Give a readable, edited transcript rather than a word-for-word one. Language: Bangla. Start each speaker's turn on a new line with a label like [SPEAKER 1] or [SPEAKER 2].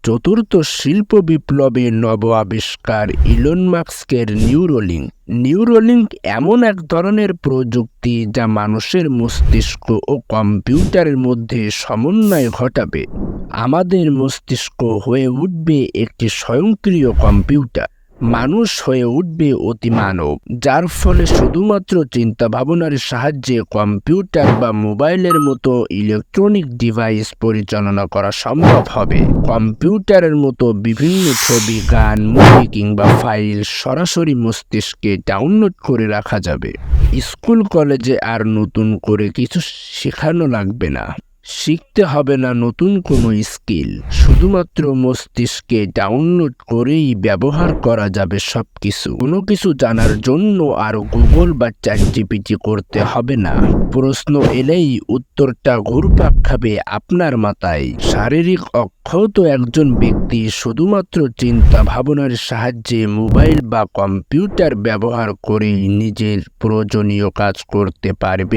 [SPEAKER 1] চতুর্থ শিল্প বিপ্লবের নব আবিষ্কার ইলন মাস্কের নিউরোলিঙ্ক এমন এক ধরনের প্রযুক্তি যা মানুষের মস্তিষ্ক ও কম্পিউটারের মধ্যে সমন্বয় ঘটাবে। আমাদের মস্তিষ্ক হয়ে উঠবে একটি স্বয়ংক্রিয় কম্পিউটার, মানুষ হয়ে উঠবে অতিমানব, যার ফলে শুধুমাত্র চিন্তা ভাবনার সাহায্যে কম্পিউটার বা মোবাইলের মতো ইলেকট্রনিক ডিভাইস পরিচালনা করা সম্ভব হবে। কম্পিউটারের মতো বিভিন্ন ছবি, গান, মুভি কিংবা ফাইল সরাসরি মস্তিষ্কে ডাউনলোড করে রাখা যাবে। স্কুল কলেজে আর নতুন করে কিছু শেখানো লাগবে না, শিখতে হবে না নতুন কোনো স্কিল, শুধুমাত্র মস্তিষ্কে ডাউনলোড করেই ব্যবহার করা যাবে সবকিছু। কোনো কিছু জানার জন্য আর গুগল বা চ্যাটজিপিটি করতে হবে না। প্রশ্ন এলেই উত্তরটা ঘুরপাক খাবে আপনার মাথায়। শারীরিক অক্ষত একজন ব্যক্তি শুধুমাত্র চিন্তা ভাবনার সাহায্যে মোবাইল বা কম্পিউটার ব্যবহার করেই নিজের প্রয়োজনীয় কাজ করতে পারবে।